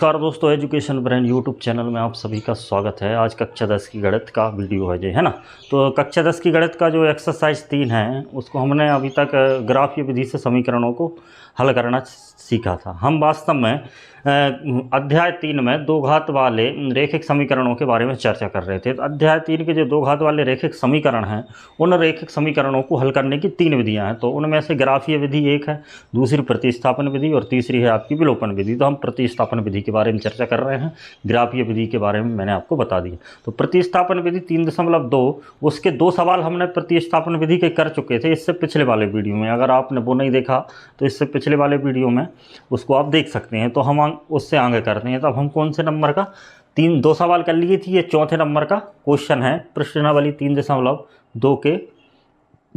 नमस्कार दोस्तों, education brain YouTube channel में आप सभी का स्वागत है। आज कक्षा 10 की गणित का वीडियो है ना। तो कक्षा 10 की गणित का जो एक्सरसाइज 3 है उसको हमने अभी तक ग्राफीय विधि से समीकरणों को हल करना सीखा था। हम वास्तव में अध्याय 3 में दो घात वाले रेखिक समीकरणों के बारे में चर्चा कर रहे थे। तो अध्याय 3 के जो दो घात वाले रेखिक समीकरण हैं उन रेखिक समीकरणों को हल करने की 3 विधियां हैं। तो उनमें से ग्राफीय विधि एक है, दूसरी प्रतिस्थापन विधि और तीसरी है आपकी विलोपन विधि। तो हम प्रतिस्थापन विधि के बारे में चर्चा कर रहे हैं, ग्राफीय विधि के बारे में मैंने आपको बता दिया। तो प्रतिस्थापन विधि 3.2 उसके 2 सवाल हमने प्रतिस्थापन विधि के कर चुके थे इससे पिछले वाले वीडियो में। अगर आपने वो नहीं देखा तो इससे पिछले वाले वीडियो में उसको आप देख सकते हैं। तो हम उससे आगे करते हैं। तो अब हम कौन से नंबर का 2 सवाल कर लिए थे, ये चौथे नंबर का क्वेश्चन है। प्रश्नावली 3.2 के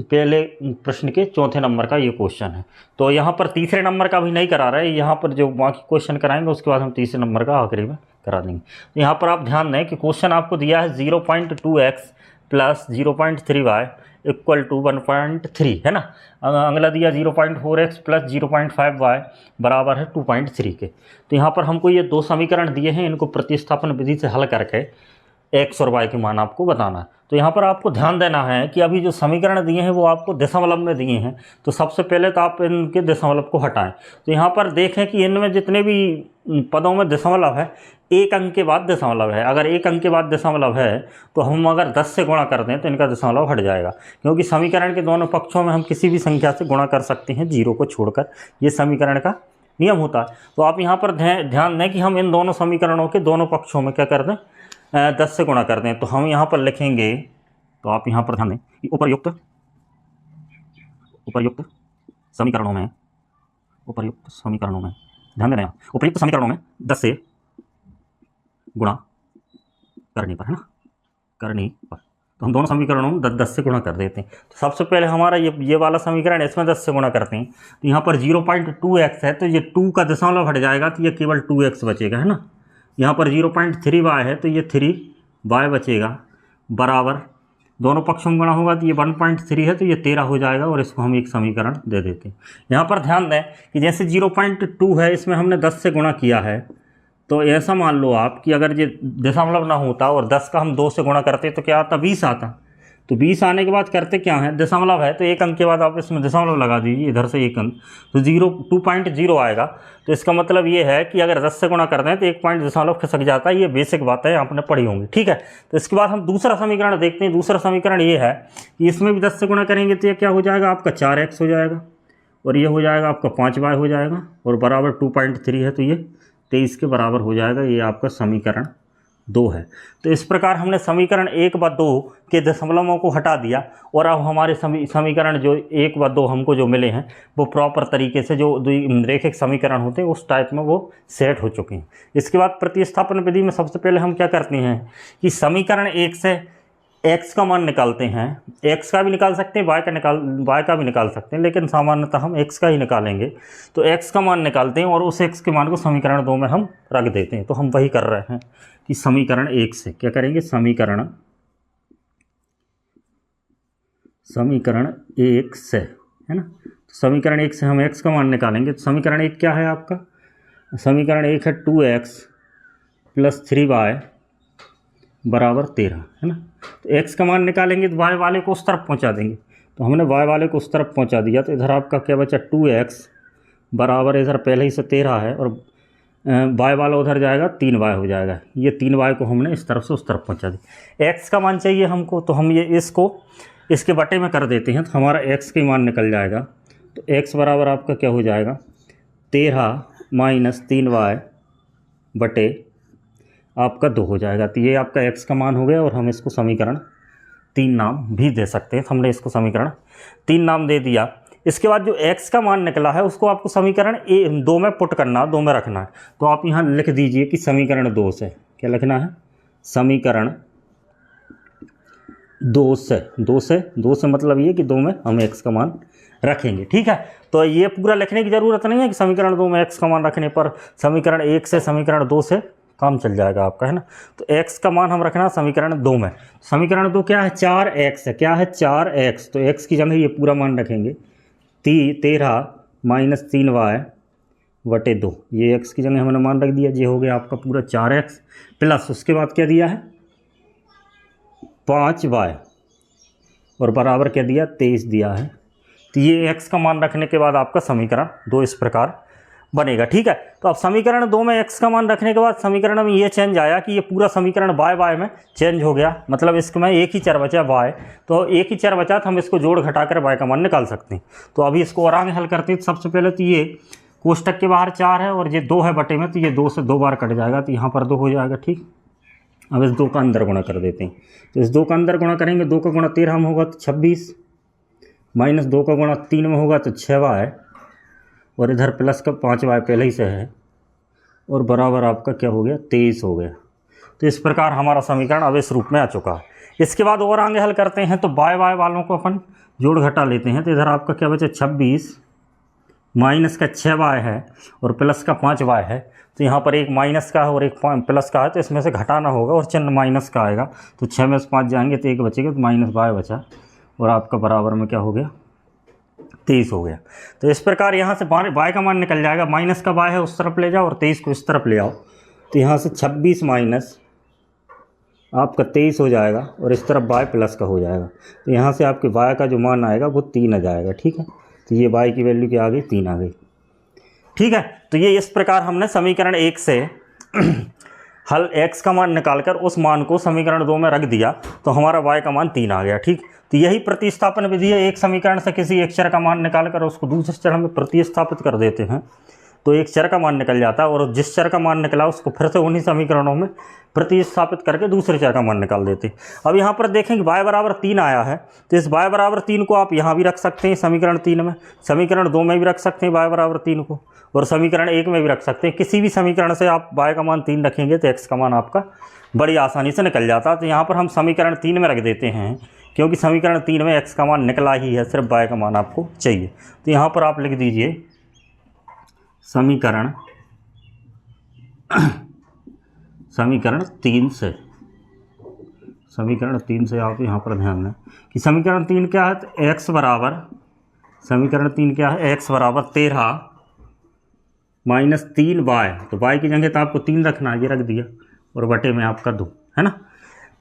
पहले प्रश्न के चौथे नंबर का ये क्वेश्चन है। तो यहाँ पर तीसरे नंबर का भी नहीं करा रहे, यहाँ पर जो बाकी क्वेश्चन कराएंगे उसके बाद हम तीसरे नंबर का आखिरी में करा देंगे। तो यहाँ पर आप ध्यान दें कि क्वेश्चन आपको दिया है 0.2x plus 0.3y equal to 1.3 है ना। अगला दिया 0.4x प्लस 0.5y बराबर है 2.3 के। तो यहाँ पर हमको ये 2 समीकरण दिए हैं, इनको प्रतिस्थापन विधि से हल करके x और y के मान आपको बताना है। तो यहाँ पर आपको ध्यान देना है कि अभी जो समीकरण दिए हैं वो आपको दशमलव में दिए हैं। तो सबसे पहले तो आप इनके दशमलव को हटाएं। तो यहाँ पर देखें कि इनमें जितने भी पदों में दशमलव है, एक अंक के बाद दशमलव है। अगर एक अंक के बाद दशमलव है तो हम अगर 10 से गुणा कर दें तो इनका दशमलव हट जाएगा, क्योंकि समीकरण के दोनों पक्षों में हम किसी भी संख्या से गुणा कर सकते हैं 0 को छोड़कर। ये समीकरण का नियम होता है। तो आप यहाँ पर ध्यान दें कि हम इन दोनों समीकरणों के दोनों पक्षों में क्या कर दें, 10 से गुणा कर दें। तो हम यहाँ पर लिखेंगे, तो आप यहाँ पर ध्यान दें कि उपर्युक्त समीकरणों में ध्यान देना, उपर्युक्त समीकरणों में 10 से गुणा करने पर, है ना, करने पर। तो हम दोनों समीकरणों में 10 से गुणा कर देते हैं। तो सबसे पहले हमारा ये वाला समीकरण है, इसमें 10 से गुणा करते हैं। तो यहाँ पर 0.2x है तो ये 2 का दशमलव हट जाएगा तो ये केवल 2x बचेगा, है ना। यहाँ पर 0.3y है तो ये 3y बचेगा बराबर, दोनों पक्षों में गुणा होगा तो ये 1.3 है तो ये 13 हो जाएगा और इसको हम एक समीकरण दे देते हैं। यहाँ पर ध्यान दें कि जैसे 0.2 है इसमें हमने 10 से गुणा किया है, तो ऐसा मान लो आप कि अगर ये दशमलव ना होता और 10 का हम 2 से गुणा करते तो क्या आता, 20 आता। तो 20 आने के बाद करते क्या है, दशमलव है तो एक अंक के बाद आप इसमें दशमलव लगा दीजिए, इधर से एक अंक, तो 2.0 आएगा। तो इसका मतलब ये है कि अगर 10 से गुणा करते हैं तो एक पॉइंट दशमलव खिसक जाता है। ये बेसिक बात है, आपने पढ़ी होंगी, ठीक है। तो इसके बाद हम दूसरा समीकरण देखते हैं। दूसरा समीकरण ये है कि इसमें भी 10 से गुणा करेंगे तो ये क्या हो जाएगा, आपका 4x हो जाएगा और ये हो जाएगा आपका 5y हो जाएगा और बराबर 2.3 है तो ये 23 के बराबर हो जाएगा। ये आपका समीकरण 2 है। तो इस प्रकार हमने समीकरण 1 व 2 के दशमलवों को हटा दिया और अब हमारे समीकरण जो 1 व 2 हमको जो मिले हैं वो प्रॉपर तरीके से जो रेखिक समीकरण होते हैं उस टाइप में वो सेट हो चुके हैं। इसके बाद प्रतिस्थापन विधि में सबसे पहले हम क्या करते हैं कि समीकरण 1 से x का मान निकालते हैं। x का भी निकाल सकते हैं, y का भी निकाल सकते हैं, लेकिन सामान्यतः हम x का ही निकालेंगे। तो x का मान निकालते हैं और उस x के मान को समीकरण 2 में हम रख देते हैं। तो हम वही कर रहे हैं कि समीकरण 1 से क्या करेंगे, समीकरण 1 से, है ना। तो समीकरण 1 से हम x का मान निकालेंगे। तो समीकरण 1 क्या है आपका, समीकरण 1 है 2x प्लस 3y बराबर 13, है ना। तो x का मान निकालेंगे तो y वाले को उस तरफ पहुंचा देंगे। तो हमने y वाले को उस तरफ पहुंचा दिया तो इधर आपका क्या बचा, 2x बराबर, इधर पहले ही से 13 है और y वाला उधर जाएगा 3y हो जाएगा। ये 3y को हमने इस तरफ से उस तरफ पहुंचा दिया। x का मान चाहिए हमको तो हम ये इसको इसके बटे में कर देते हैं तो हमारा x का मान निकल जाएगा। तो x बराबर आपका क्या हो जाएगा, 13 माइनस 3y बटे आपका 2 हो जाएगा। तो ये आपका x का मान हो गया और हम इसको समीकरण 3 नाम भी दे सकते हैं। तो हमने इसको समीकरण 3 नाम दे दिया। इसके बाद जो x का मान निकला है उसको आपको समीकरण 2 में पुट करना, 2 में रखना है। तो आप यहाँ लिख दीजिए कि समीकरण 2 से क्या लिखना है, समीकरण 2 से मतलब ये कि 2 में हम x का मान रखेंगे, ठीक है। तो ये पूरा लिखने की ज़रूरत नहीं है कि समीकरण 2 में x का मान रखने पर, समीकरण 1 से समीकरण 2 से काम चल जाएगा आपका, है ना। तो x का मान हम रखना समीकरण 2 में। समीकरण 2 क्या है, 4x है। क्या है, 4x। तो x की जगह ये पूरा मान रखेंगे, 13 माइनस 3y बटे 2, ये x की जगह हमने मान रख दिया, ये हो गया आपका पूरा 4x प्लस उसके बाद क्या दिया है 5y और बराबर क्या दिया 23 दिया है। तो ये x का मान रखने के बाद आपका समीकरण 2 इस प्रकार बनेगा। ठीक है, तो अब समीकरण 2 में x का मान रखने के बाद समीकरण में ये चेंज आया कि ये पूरा समीकरण y में चेंज हो गया, मतलब इसमें एक ही चर बचा y, तो एक ही चर बचा तो हम इसको जोड़ घटाकर y का मान निकाल सकते हैं। तो अभी इसको और आगे हल करते हैं। तो सबसे पहले तो ये कोष्टक के बाहर 4 है और ये 2 है बटे में, तो ये 2 से 2 बार कट जाएगा, तो यहाँ पर 2 हो जाएगा। ठीक, अब इस 2 का अंदर गुणा कर देते हैं। तो इस 2 का अंदर गुणा करेंगे, 2 का गुणा 13 में होगा तो 26 माइनस 2 का गुणा 3 में होगा तो 6y और इधर प्लस का 5y पहले ही से है और बराबर आपका क्या हो गया 23 हो गया। तो इस प्रकार हमारा समीकरण अब इस रूप में आ चुका है। इसके बाद और आगे हल करते हैं तो y वालों को अपन जोड़ घटा लेते हैं। तो इधर आपका क्या बचा 26 माइनस का 6y है और प्लस का 5y है। तो यहाँ पर एक माइनस का है और एक प्लस का है, तो इसमें से घटाना होगा और चिन्ह माइनस का आएगा, तो 6 में से 5 जाएंगे तो 1 बचेगा, तो माइनस y बचा और आपका बराबर में क्या हो गया 23 हो गया। तो इस प्रकार यहाँ से y का मान निकल जाएगा, माइनस का y है उस तरफ ले जाओ और 23 को इस तरफ ले आओ, तो यहाँ से 26 माइनस आपका 23 हो जाएगा और इस तरफ y प्लस का हो जाएगा। तो यहाँ से आपके y का जो मान आएगा वो 3 आ जाएगा। ठीक है, तो ये y की वैल्यू क्या आ गई 3 आ गई। ठीक है, तो ये इस प्रकार हमने समीकरण 1 से हल x का मान निकालकर उस मान को समीकरण 2 में रख दिया, तो हमारा y का मान 3 आ गया। ठीक, तो यही प्रतिस्थापन विधि है। एक समीकरण से किसी एक चर का मान निकालकर उसको दूसरे चर में प्रतिस्थापित कर देते हैं तो एक चर का मान निकल जाता है और जिस चर का मान निकला उसको फिर से उन्हीं समीकरणों में प्रतिस्थापित करके दूसरे चर का मान निकाल देते हैं। अब यहाँ पर देखें कि y बराबर 3 आया है, तो इस y बराबर 3 को आप यहाँ भी रख सकते हैं समीकरण 3 में, समीकरण 2 में भी रख सकते हैं y बराबर 3 को, और समीकरण 1 में भी रख सकते हैं। किसी भी समीकरण से आप y का मान 3 रखेंगे तो x का मान आपका बड़ी आसानी से निकल जाता है। तो यहाँ पर हम समीकरण 3 में रख देते हैं क्योंकि समीकरण 3 में x का मान निकला ही है, सिर्फ y का मान आपको चाहिए। तो यहाँ पर आप लिख दीजिए समीकरण 3 से आप यहाँ पर ध्यान दें कि समीकरण 3 क्या है, तो x बराबर समीकरण 3 क्या है, x बराबर 13 माइनस 3y, तो y की जगह तो आपको 3 रखना है, ये रख दिया और बटे में आपका 2 है ना,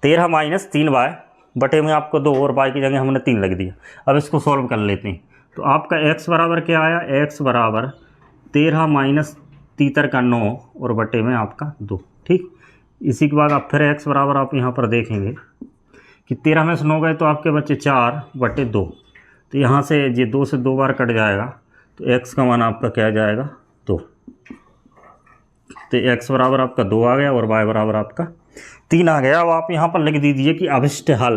13 माइनस 3y बटे में आपको 2 और y की जगह हमने 3 लग दिया। अब इसको सॉल्व कर लेते हैं। तो आपका x बराबर क्या आया, x बराबर 13 माइनस 3 का 9 और बटे में आपका 2। ठीक, इसी के बाद आप फिर x बराबर आप यहाँ पर देखेंगे कि 13 में से 9 गए तो आपके बच्चे 4 बटे 2, तो यहाँ से ये 2 से 2 बार कट जाएगा, तो x का मान आपका क्या जाएगा 2। तो x बराबर आपका 2 आ गया और y बराबर आपका 3 आ गया। अब आप यहाँ पर लिख दीजिए कि अभिष्ट हल,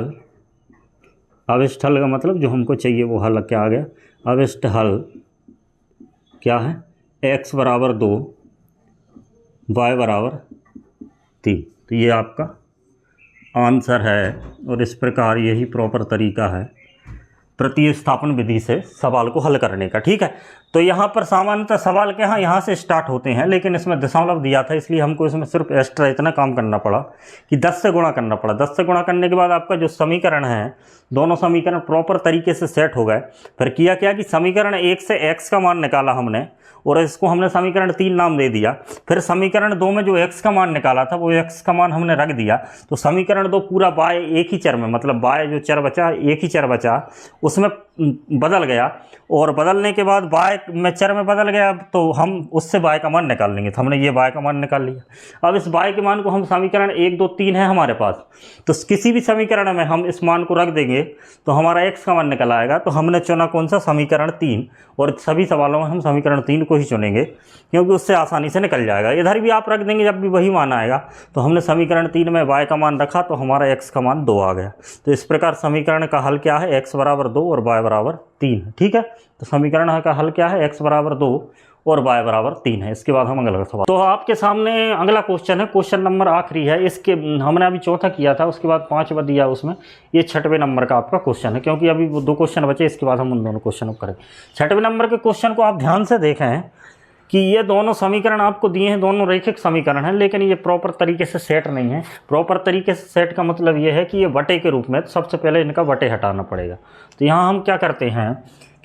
अभिष्ट हल का मतलब जो हमको चाहिए वो हल क्या आ गया, अभिष्ट हल क्या है, x बराबर 2 y बराबर 3। तो ये आपका आंसर है और इस प्रकार यही प्रॉपर तरीका है प्रतिस्थापन विधि से सवाल को हल करने का। ठीक है, तो यहाँ पर सामान्यतः सवाल के यहाँ से स्टार्ट होते हैं, लेकिन इसमें दशमलव दिया था इसलिए हमको इसमें सिर्फ एक्स्ट्रा इतना काम करना पड़ा कि 10 से गुणा करना पड़ा। 10 से गुणा करने के बाद आपका जो समीकरण है, दोनों समीकरण प्रॉपर तरीके से सेट हो गए। फिर किया क्या कि समीकरण 1 से x का मान निकाला हमने और इसको हमने समीकरण 3 नाम दे दिया। फिर समीकरण 2 में जो x का मान निकाला था वो x का मान हमने रख दिया, तो समीकरण 2 पूरा y एक ही चर में, मतलब y जो चर बचा एक ही चर बचा उसमें बदल गया, और बदलने के बाद y में चर में बदल गया तो हम उससे y का मान निकाल लेंगे। तो हमने ये y का मान निकाल लिया। अब इस y के मान को हम समीकरण 1 2 3 है हमारे पास, तो किसी भी समीकरण में हम इस मान को रख देंगे तो हमारा x का मान निकल आएगा। तो हमने चुना कौन सा, समीकरण 3, और सभी सवालों में हम समीकरण 3 को ही चुनेंगे क्योंकि उससे आसानी से निकल जाएगा। इधर भी आप रख देंगे जब भी वही मान आएगा। तो हमने समीकरण 3 में y का मान रखा तो हमारा x का मान 2 आ गया। तो इस प्रकार समीकरण का हल क्या है, x बराबर 2 और y बराबर 3 है। ठीक है, तो समीकरण का हल क्या है, x बराबर 2 और y बराबर 3 है। इसके बाद हम अगला सवाल, तो आपके सामने अगला क्वेश्चन है, क्वेश्चन नंबर आखिरी है। इसके हमने अभी चौथा किया था, उसके बाद 5वां दिया उसमें, ये 6वें नंबर का आपका क्वेश्चन है क्योंकि अभी वो 2 क्वेश्चन बचे, इसके बाद हम उन दोनों क्वेश्चन को करेंगे। 6वें नंबर के क्वेश्चन को आप ध्यान से देखें कि ये दोनों समीकरण आपको दिए हैं, दोनों रैखिक समीकरण हैं, लेकिन ये प्रॉपर तरीके से सेट नहीं है। प्रॉपर तरीके से सेट का मतलब ये है कि ये वटे के रूप में, तो सबसे पहले इनका वटे हटाना पड़ेगा। तो यहाँ हम क्या करते हैं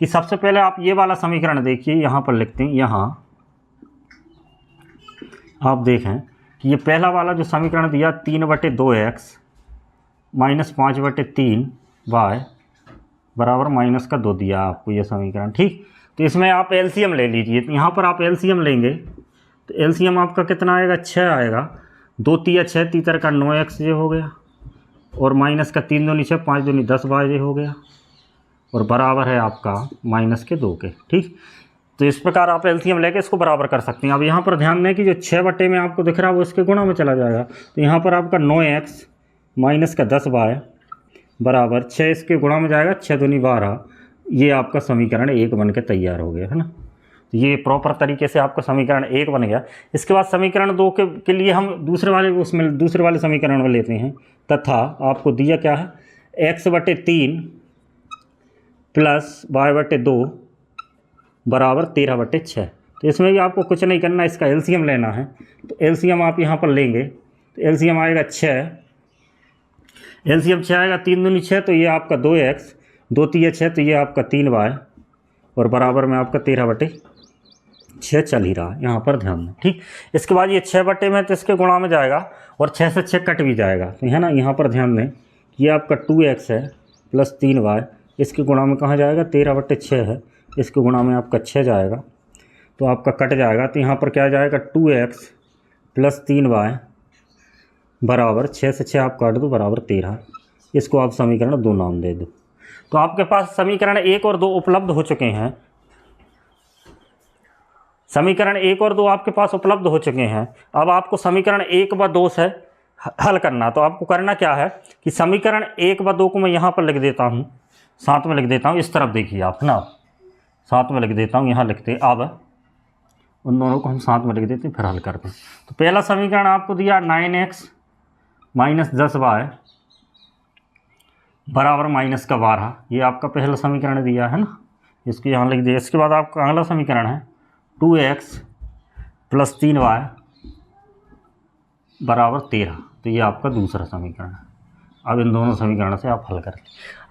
कि सबसे पहले आप ये वाला समीकरण देखिए, यहाँ पर लिखते हैं, यहाँ आप देखें कि ये पहला वाला जो समीकरण दिया 3/2x माइनस 5/3y बराबर -2 दिया आपको ये समीकरण, ठीक। तो इसमें आप एलसीएम ले लीजिए। तो यहाँ पर आप एलसीएम लेंगे तो एलसीएम आपका कितना आएगा, 6 आएगा। 2 तिया 6, तीतर का 9x ये हो गया, और माइनस का 3 दूनी 6, 5 दूनी 10y ये हो गया, और बराबर है आपका -2 के, ठीक। तो इस प्रकार आप एलसीएम लेके इसको बराबर कर सकते हैं। अब यहाँ पर ध्यान दें कि जो 6 बटे में आपको दिख रहा है वो इसके गुणा में चला जाएगा। तो यहाँ पर आपका 9x माइनस का 10y बराबर 6 इसके गुणा में जाएगा, 6 दूनी 12, ये आपका समीकरण 1 बन के तैयार हो गया, है ना। तो ये प्रॉपर तरीके से आपका समीकरण 1 बन गया। इसके बाद समीकरण 2 के लिए हम दूसरे वाले समीकरण में लेते हैं, तथा आपको दिया क्या है, x/3 प्लस y/2 बराबर 13/6। तो इसमें भी आपको कुछ नहीं करना, इसका एलसीएम लेना है। तो एलसीएम आप यहाँ पर लेंगे तो एलसीएम आएगा 6, एलसीएम 6 आएगा, 3 दूनी 6, तो ये आपका 2x, 2 तिया 6, तो ये आपका 3y, और बराबर में आपका 13/6 चल ही रहा है, यहाँ पर ध्यान दें, ठीक। इसके बाद ये 6 बटे में तो इसके गुणा में जाएगा, और 6 से 6 कट भी जाएगा, तो है ना। यहाँ पर ध्यान दें ये आपका 2x है प्लस 3y, इसके गुणा में कहाँ जाएगा, 13/6 है, इसके गुणा में आपका 6 जाएगा, तो आपका कट जाएगा। तो यहाँ पर क्या जाएगा, 2x प्लस 3y बराबर 6 से 6 आप काट दो बराबर 13। इसको आप समीकरण 2 नाम दे दो। तो आपके पास समीकरण 1 और 2 उपलब्ध हो चुके हैं। समीकरण 1 और 2 आपके पास उपलब्ध हो चुके हैं। अब आपको समीकरण 1 व 2 से हल करना। तो आपको करना क्या है कि समीकरण 1 व 2 को मैं यहाँ पर लिख देता हूँ, साथ में लिख देता हूँ, इस तरफ देखिए आप, है ना, साथ में लिख देता हूँ, यहाँ लिखते हैं। अब उन दोनों को हम साथ में लिख देते हैं, फिर हल करते हैं। तो पहला समीकरण आपको दिया 9x माइनस 10y बराबर -12, ये आपका पहला समीकरण दिया है ना, इसको यहाँ लिख दिया। इसके बाद आपका अगला समीकरण है 2x प्लस 3y बराबर 13, तो ये आपका दूसरा समीकरण है। अब इन दोनों समीकरण से आप हल करें।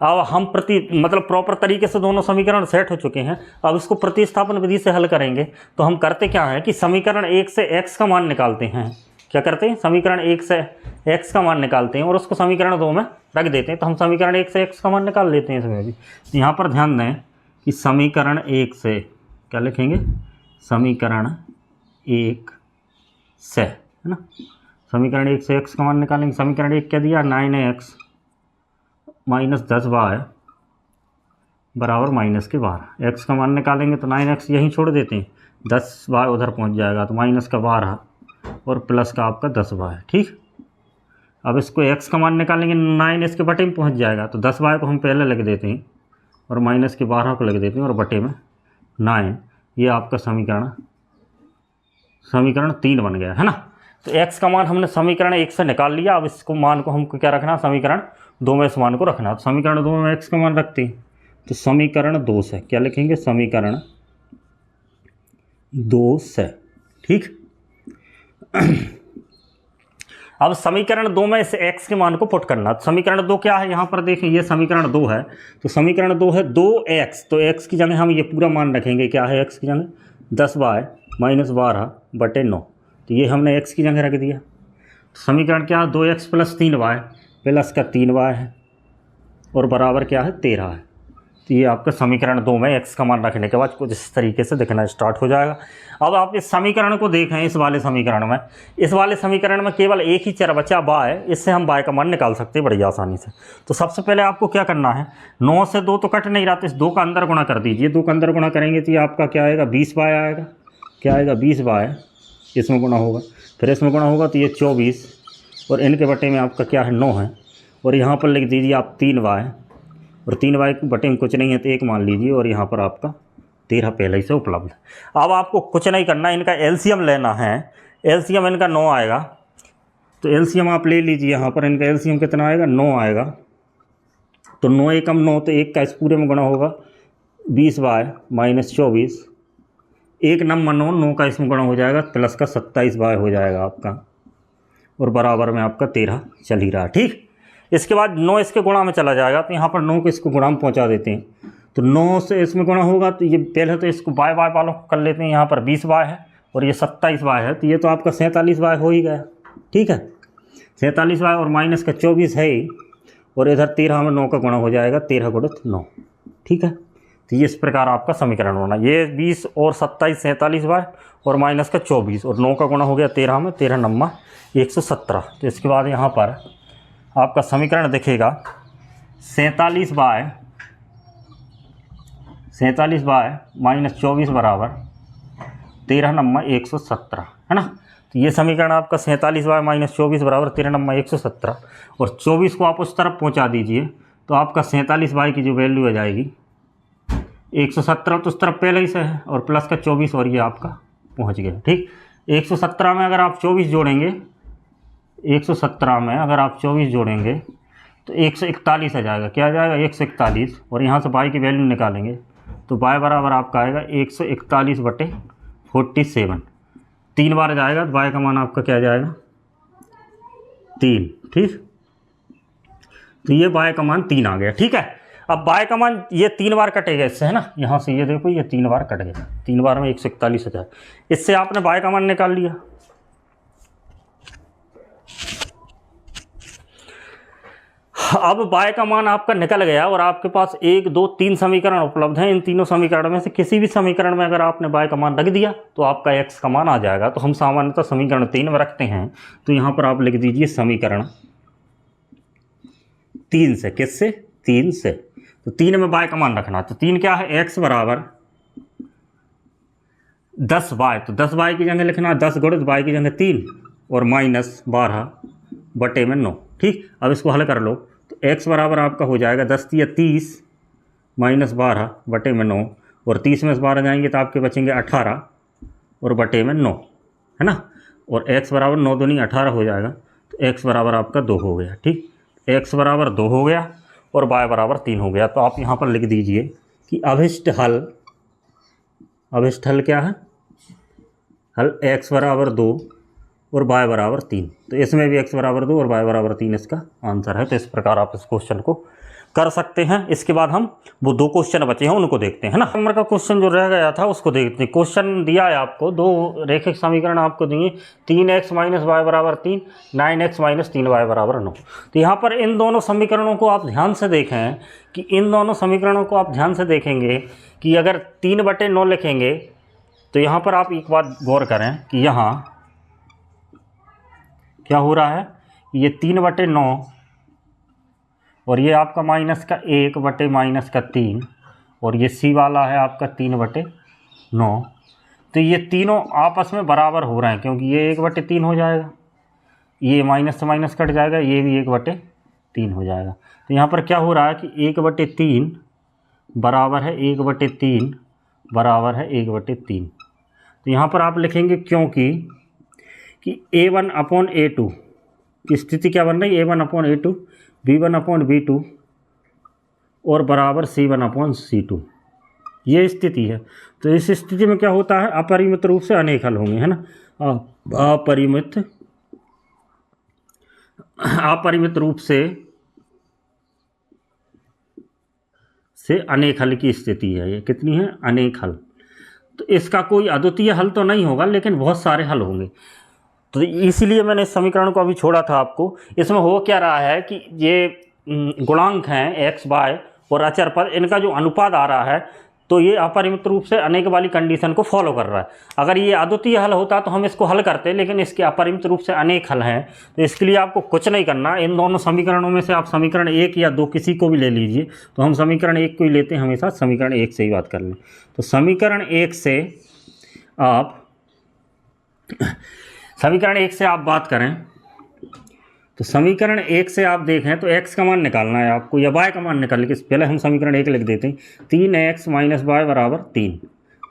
अब हम प्रॉपर तरीके से दोनों समीकरण सेट हो चुके हैं। अब इसको प्रतिस्थापन विधि से हल करेंगे। तो हम करते क्या है कि समीकरण 1 से x का मान निकालते हैं। क्या करते हैं, समीकरण 1 से x का मान निकालते हैं और उसको समीकरण 2 में रख देते हैं। तो हम समीकरण 1 से x का मान निकाल लेते हैं इसमें भी। तो यहाँ पर ध्यान दें कि समीकरण 1 से क्या लिखेंगे, समीकरण 1 से, है ना, समीकरण 1 से x का मान निकालेंगे। समीकरण 1 क्या दिया, 9x माइनस 10y बराबर -12। x का मान निकालेंगे तो 9x यहीं छोड़ देते हैं, 10y उधर पहुंच जाएगा, तो -12 और प्लस का आपका 10y, ठीक। अब इसको x का मान निकालेंगे, 9 इसके बटे में पहुंच जाएगा, तो 10y को हम पहले लिख देते हैं और -12 को लिख देते हैं और बटे में 9। ये आपका समीकरण 3 बन गया, है ना। तो x का मान हमने समीकरण 1 से निकाल लिया। अब इसको मान को हमको क्या रखना, समीकरण 2 में इस मान को रखना। तो समीकरण 2 में x का मान रखते हैं, तो समीकरण 2 से क्या लिखेंगे, समीकरण 2 से, ठीक। अब समीकरण 2 में इस x के मान को पुट करना। तो समीकरण 2 क्या है, यहाँ पर देखें ये समीकरण 2 है। तो समीकरण 2 है 2x, तो x की जगह हम ये पूरा मान रखेंगे। क्या है x की जगह, 10y माइनस 12 बटे 9, तो ये हमने x की जगह रख दिया। तो समीकरण क्या है, 2x प्लस 3y प्लस का 3y है और बराबर क्या है, 13 है। तो ये आपका समीकरण 2 में x का मान रखने के बाद कुछ इस तरीके से दिखना स्टार्ट हो जाएगा। अब आप इस समीकरण को देखें, इस वाले समीकरण में केवल एक ही चर बचा y, इससे हम y का मान निकाल सकते हैं बड़ी आसानी से। तो सबसे पहले आपको क्या करना है, 9 से 2 तो कट नहीं रहा, तो इस 2 का अंदर गुणा कर दीजिए। 2 का अंदर गुणा करेंगे तो ये आपका क्या आएगा, 20y आएगा। क्या आएगा, 20y, इसमें गुणा होगा, फिर इसमें गुणा होगा तो ये 24, और इनके बटे में आपका क्या है, 9 है। और यहाँ पर लिख दीजिए आप 3y, और 3y के बटे में कुछ नहीं है तो 1 मान लीजिए, और यहाँ पर आपका 13 पहले ही से उपलब्ध है। अब आपको कुछ नहीं करना, इनका एलसीएम लेना है। एलसीएम इनका 9 आएगा, तो एलसीएम आप ले लीजिए। यहाँ पर इनका एलसीएम कितना आएगा, 9 आएगा। तो 9 एकम 9, तो 1 का इस पूरे में गुणा होगा, 20y माइनस 24, 1 नंबर 9 का इसमें गुणा हो जाएगा, प्लस का 27y हो जाएगा आपका, और बराबर में आपका 13 चल ही रहा, ठीक। इसके बाद 9 इसके गुणा में चला जाएगा, तो यहाँ पर 9 को इसको गुणा में पहुँचा देते हैं। तो 9 से इसमें गुणा होगा, तो ये पहले तो इसको y वालों को कर लेते हैं। यहाँ पर 20y है और ये 27y है, तो ये तो आपका 47y हो ही गया। ठीक है, 47y और माइनस का 24 है ही, और इधर 13 में 9 का गुणा हो जाएगा, 13 गुणित 9। ठीक है, तो ये इस प्रकार आपका समीकरण होना। ये 20 और 27 47y और माइनस का 24 और 9 का गुणा हो गया 13 में, 13 नम्मा 117। तो इसके बाद यहाँ पर आपका समीकरण दिखेगा 47y माइनस 24 बराबर 13 नम्मा 117, है ना। तो ये समीकरण आपका 47y माइनस 24 बराबर 13 नम्मा 117, और 24 को आप उस तरफ पहुँचा दीजिए तो आपका 47y की जो वैल्यू आ जाएगी 117, तो उस तरफ पहले ही से है, और प्लस का 24 और ये आपका पहुंच गया। ठीक, 117 में अगर आप 24 जोड़ेंगे, 117 में अगर आप 24 जोड़ेंगे तो 141 आ जाएगा। क्या आ जाएगा? 141, और यहाँ से y की वैल्यू निकालेंगे तो y बराबर आपका आएगा 141/47। 3 बार जाएगा तो y का मान आपका क्या जाएगा? 3। ठीक, तो ये y का मान 3 आ गया। ठीक है, अब y का मान ये 3 बार कटेगा इससे, है ना। यहाँ से ये देखो ये 3 बार कट गया, 3 बार में 141 हो जाए। इससे आपने y का मान निकाल लिया। अब y का मान आपका निकल गया और आपके पास 1 2 3 समीकरण उपलब्ध हैं। इन तीनों समीकरण में से किसी भी समीकरण में अगर आपने y का मान रख दिया तो आपका x का मान आ जाएगा। तो हम सामान्यतः समीकरण 3 में रखते हैं, तो यहाँ पर आप लिख दीजिए समीकरण 3 से। किससे? 3 से। तो 3 में y का मान रखना, तो 3 क्या है? x बराबर 10y, तो 10y की जगह लिखना 10 गुणित y की जगह 3 और माइनस 12/9। ठीक, अब इसको हल कर लो तो x बराबर आपका हो जाएगा 10 × 30 माइनस 12/9, और 30 में से 12 जाएंगे तो आपके बचेंगे 18 और बटे में 9, है ना। और x बराबर 9 दूनी 18 हो जाएगा, तो x बराबर आपका 2 हो गया। ठीक, x बराबर 2 हो गया और y बराबर 3 हो गया। तो आप यहाँ पर लिख दीजिए कि अभिष्ट हल क्या है? हल x बराबर 2 और y बराबर 3। तो इसमें भी x बराबर 2 और y बराबर 3 इसका आंसर है। तो इस प्रकार आप इस क्वेश्चन को कर सकते हैं। इसके बाद हम वो 2 क्वेश्चन बचे हैं उनको देखते हैं, ना। नंबर का क्वेश्चन जो रह गया था उसको देखते हैं। क्वेश्चन दिया है आपको, 2 रेखिक समीकरण आपको दिए, 3x माइनस वाई बराबर 3, 9x माइनस 3y बराबर 9। तो यहाँ पर इन दोनों समीकरणों को आप ध्यान से देखें कि इन दोनों समीकरणों को आप ध्यान से देखेंगे कि अगर 3/9 लिखेंगे तो यहाँ पर आप एक बात गौर करें कि यहाँ क्या हो रहा है, ये 3/9 और ये आपका माइनस का 1/-3 और ये सी वाला है आपका 3/9। तो ये तीनों आपस में बराबर हो रहे हैं, क्योंकि ये 1/3 हो जाएगा, ये माइनस से माइनस कट जाएगा, ये भी 1/3 हो जाएगा। तो यहाँ पर क्या हो रहा है कि 1/3 बराबर है 1/3 बराबर है 1/3। तो यहाँ पर आप लिखेंगे क्योंकि कि A1/A2 की स्थिति क्या बन रही है? A1/A2 B1/B2 और बराबर C1/C2, ये स्थिति है। तो इस स्थिति में क्या होता है? अपरिमित रूप से अनेक हल होंगे, है ना। अपरिमित रूप से अनेक हल की स्थिति है। ये कितनी है? अनेक हल। तो इसका कोई अद्वितीय हल तो नहीं होगा, लेकिन बहुत सारे हल होंगे। तो इसीलिए मैंने इस समीकरण को अभी छोड़ा था आपको। इसमें हो क्या रहा है कि ये गुणांक हैं x, y और अचर पद, इनका जो अनुपात आ रहा है तो ये अपरिमित रूप से अनेक वाली कंडीशन को फॉलो कर रहा है। अगर ये अद्वितीय हल होता तो हम इसको हल करते, लेकिन इसके अपरिमित रूप से अनेक हल हैं। तो इसके लिए आपको कुछ नहीं करना, इन दोनों समीकरणों में से आप समीकरण 1 या 2 किसी को भी ले लीजिए। तो हम समीकरण 1 को ही लेते हैं हमेशा, समीकरण 1 से ही बात कर लें। तो समीकरण 1 से आप बात करें तो समीकरण 1 से आप देखें तो x का मान निकालना है आपको, या y का मान निकाल के पहले हम समीकरण 1 लिख देते हैं। 3x माइनस y बराबर 3।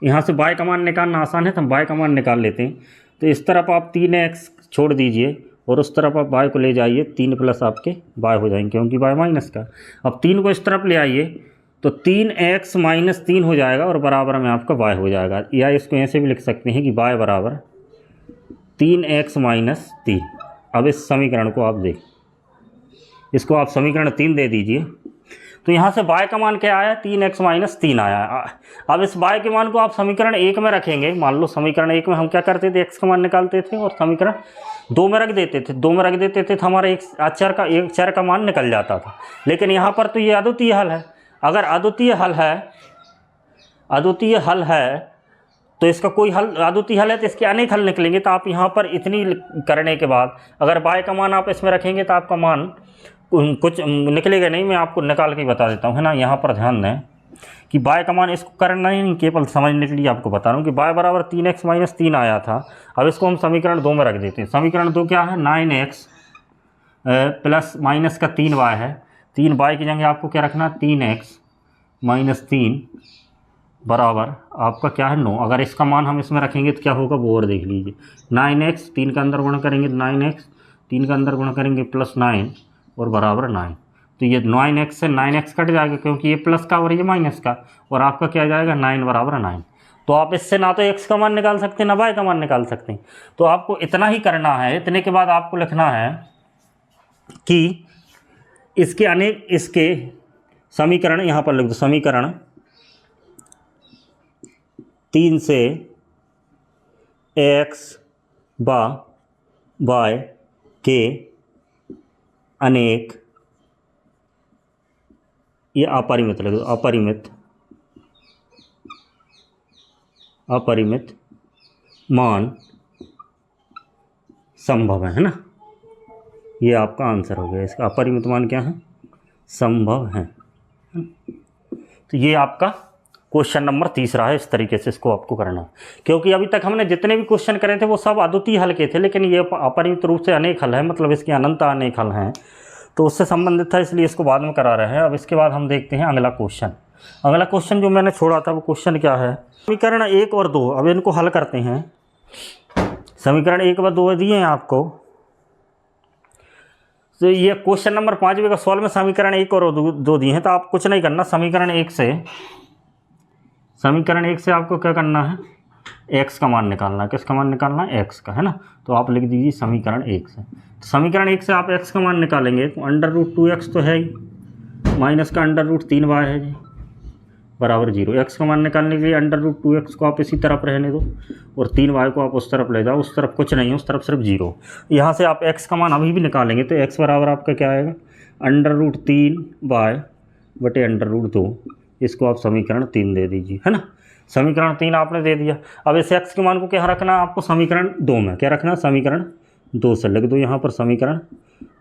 यहाँ से y का मान निकालना आसान है तो हम y का मान निकाल लेते हैं। तो इस तरफ आप 3x छोड़ दीजिए और उस तरफ आप y को ले जाइए, 3 प्लस आपके y हो जाएंगे, क्योंकि y माइनस का। अब 3 को इस तरफ ले आइए तो 3x माइनस 3 हो जाएगा और बराबर में आपका y हो जाएगा, या इसको ऐसे भी लिख सकते हैं कि y बराबर 3x माइनस 3। अब इस समीकरण को आप देख, इसको आप समीकरण 3 दे दीजिए। तो यहाँ से y का मान क्या आया, 3x माइनस 3 आया। अब इस y के मान को आप समीकरण 1 में रखेंगे। मान लो समीकरण 1 में हम क्या करते थे, x का मान निकालते थे और समीकरण 2 में रख देते थे। 2 में रख देते थे तो हमारा एक चर का मान निकल जाता था। लेकिन यहाँ पर तो ये अद्वितीय हल है। अगर अद्वितीय हल है तो इसका कोई हल, अद्वितीय हल है तो इसके अनेक हल निकलेंगे। तो आप यहाँ पर इतनी करने के बाद अगर y का मान आप इसमें रखेंगे तो आपका मान कुछ निकलेगा नहीं। मैं आपको निकाल के बता देता हूँ, है ना। यहाँ पर ध्यान दें कि y का मान, इसको करना ही नहीं, केवल समझने के लिए आपको बता रहा हूँ कि y बराबर 3x माइनस 3 आया था। अब इसको हम समीकरण 2 में रख देते हैं। समीकरण 2 क्या है, 9x प्लस माइनस का 3y है। 3y की जगह आपको क्या रखना, 3x माइनस 3 बराबर आपका क्या है 9। अगर इसका मान हम इसमें रखेंगे तो क्या होगा वो और देख लीजिए। 9x 3 का अंदर गुणा करेंगे, 9x 3 का अंदर गुणा करेंगे प्लस 9 और बराबर 9। तो ये 9x से 9x कट जाएगा क्योंकि ये प्लस का और ये माइनस का, और आपका क्या जाएगा 9 बराबर 9। तो आप इससे ना तो x का मान निकाल सकते हैं ना y का मान निकाल सकते हैं। तो आपको इतना ही करना है। इतने के बाद आपको लिखना है कि इसके समीकरण यहाँ पर लिख दो। समीकरण 3 से x y के अनेक, ये अपरिमित लिख दो, अपरिमित मान संभव है ना। ये आपका आंसर हो गया। इसका अपरिमित मान क्या है, संभव है। तो ये आपका क्वेश्चन नंबर 3 है। इस तरीके से इसको आपको करना है, क्योंकि अभी तक हमने जितने भी क्वेश्चन करे थे वो सब अद्वितीय हल के थे, लेकिन ये अपरिमित रूप से अनेक हल है, मतलब इसके अनंत अनेक हल हैं, तो उससे संबंधित था, इसलिए इसको बाद में करा रहे हैं। अब इसके बाद हम देखते हैं अगला क्वेश्चन। अगला क्वेश्चन जो मैंने छोड़ा था वो क्वेश्चन क्या है, समीकरण 1 और 2। अब इनको हल करते हैं। समीकरण 1 व 2 दिए हैं आपको। तो ये क्वेश्चन नंबर 5 का सॉल्व में समीकरण 1 और 2 दिए हैं। तो आप कुछ नहीं करना, समीकरण 1 से आपको क्या करना है, x का मान निकालना है। किसका मान निकालना है, x का, है ना। तो आप लिख दीजिए समीकरण 1 से। तो समीकरण 1 से आप x का मान निकालेंगे तो √2x तो है ही, माइनस का √3y है जी, बराबर 0। x का मान निकालने के लिए √2x को आप इसी तरफ रहने दो और 3y को आप उस तरफ ले जाओ। उस तरफ कुछ नहीं है, उस तरफ सिर्फ 0। यहाँ से आप x का मान अभी भी निकालेंगे तो x बराबर आपका क्या आएगा, √3y बटे √2। इसको आप समीकरण 3 दे दीजिए, है ना। समीकरण 3 आपने दे दिया। अब इस x के मान को क्या रखना है आपको, समीकरण 2 में। क्या रखना है, समीकरण 2 से लिख दो यहाँ पर, समीकरण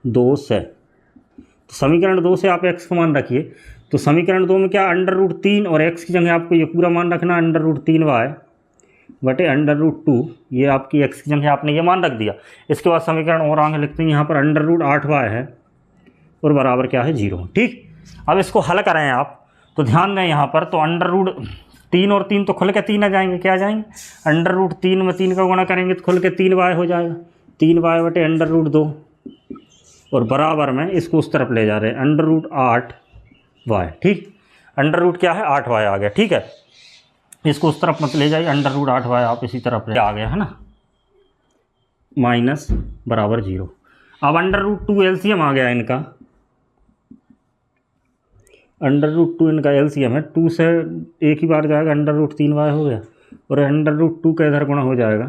2 से। तो समीकरण 2 से आप x का मान रखिए। तो समीकरण 2 में क्या, √3 और x की जगह आपको ये पूरा मान रखना, √3y बटे √2। ये आपकी x की जगह आपने ये मान रख दिया। इसके बाद समीकरण और आगे लिखते हैं, यहाँ पर √8y है और बराबर क्या है 0। ठीक, अब इसको हल करें आप तो ध्यान दें यहाँ पर, तो √3 और 3 तो खुल के 3 आ जाएंगे। क्या आ जाएंगे, √3 में 3 का गुणा करेंगे तो खुल के 3y हो जाएगा, 3y बटे √2 और बराबर में इसको उस तरफ ले जा रहे हैं, √8y। ठीक, √ क्या है, 8y आ गया। ठीक है, इसको उस तरफ मत ले जाइए, √8y आप इसी तरफ ले आ गया, है ना, माइनस बराबर 0। अब √2 एलसीएम आ गया इनका, √2 इनका एलसीएम है। 2 से एक ही बार जाएगा, √3y हो गया और √2 का इधर गुणा हो जाएगा,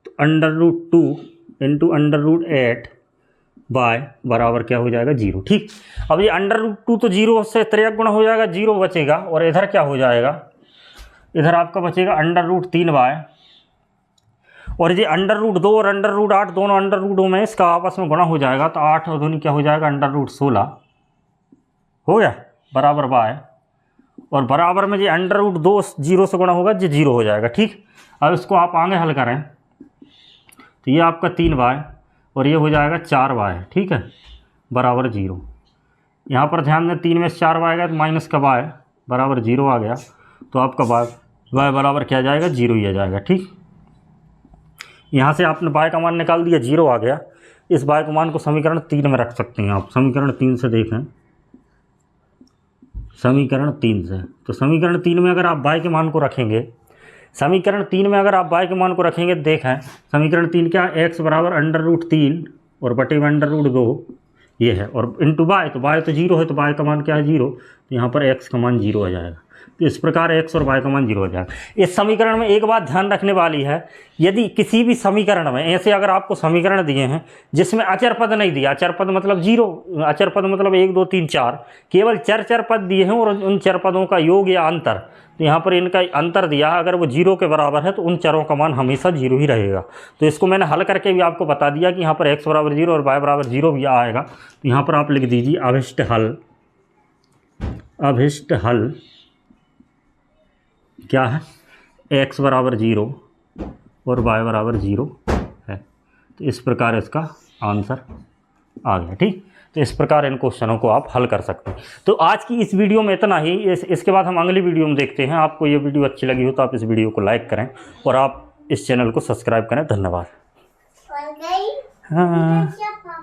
तो √2 इंटू √8y बराबर क्या हो जाएगा 0। ठीक, अब ये √2 तो 0 से त्रियक गुणा हो जाएगा, 0 बचेगा और इधर क्या हो जाएगा, इधर आपका बचेगा √3y और ये √2 और √8 दोनों √2 में इसका आपस में गुणा हो जाएगा, तो 8 और दोनों क्या हो जाएगा, √16 हो गया बराबर y और बराबर में ये √2 0 से गुणा होगा, ये 0 हो जाएगा। ठीक, अब इसको आप आगे हल करें तो ये आपका 3y और ये हो जाएगा 4y। ठीक है, बराबर 0। यहाँ पर ध्यान दें, 3 में से 4y आएगा तो माइनस का y बराबर 0 आ गया, तो आपका y बराबर क्या आ जाएगा, 0 ही आ जाएगा। ठीक, यहाँ से आपने y का मान निकाल दिया, 0 आ गया। इस y का मान को समीकरण 3 में रख सकते हैं आप। समीकरण 3 से देखें, समीकरण 3 से, तो समीकरण 3 में अगर आप y के मान को रखेंगे, समीकरण 3 में अगर आप y के मान को रखेंगे, देखें समीकरण 3 क्या, x बराबर √3 और बटे में √2 ये है, और इंटू बाय, तो बाय तो जीरो है, तो बाय का मान क्या है 0, तो यहाँ पर एक्स का मान 0 हो जाएगा। तो इस प्रकार एक्स और वाई का मान 0 हो जाएगा। इस समीकरण में एक बात ध्यान रखने वाली है, यदि किसी भी समीकरण में ऐसे अगर आपको समीकरण दिए हैं जिसमें अचर पद नहीं दिया, अचर पद मतलब 0, अचर पद मतलब 1 2 3 4, केवल चर पद दिए हैं और उन चर पदों का योग या अंतर, तो यहाँ पर इनका अंतर दिया है, अगर वो 0 के बराबर है तो उन चरों का मान हमेशा 0 ही रहेगा। तो इसको मैंने हल करके भी आपको बता दिया कि यहाँ पर x बराबर 0 और y बराबर 0 भी आएगा। तो यहाँ पर आप लिख दीजिए अभिष्ट हल, अभिष्ट हल क्या है, x बराबर 0 और y बराबर 0 है। तो इस प्रकार इसका आंसर आ गया। ठीक, तो इस प्रकार इन क्वेश्चनों को आप हल कर सकते हैं। तो आज की इस वीडियो में इतना ही। इसके बाद हम अगली वीडियो में देखते हैं। आपको ये वीडियो अच्छी लगी हो तो आप इस वीडियो को लाइक करें और आप इस चैनल को सब्सक्राइब करें। धन्यवाद। हाँ।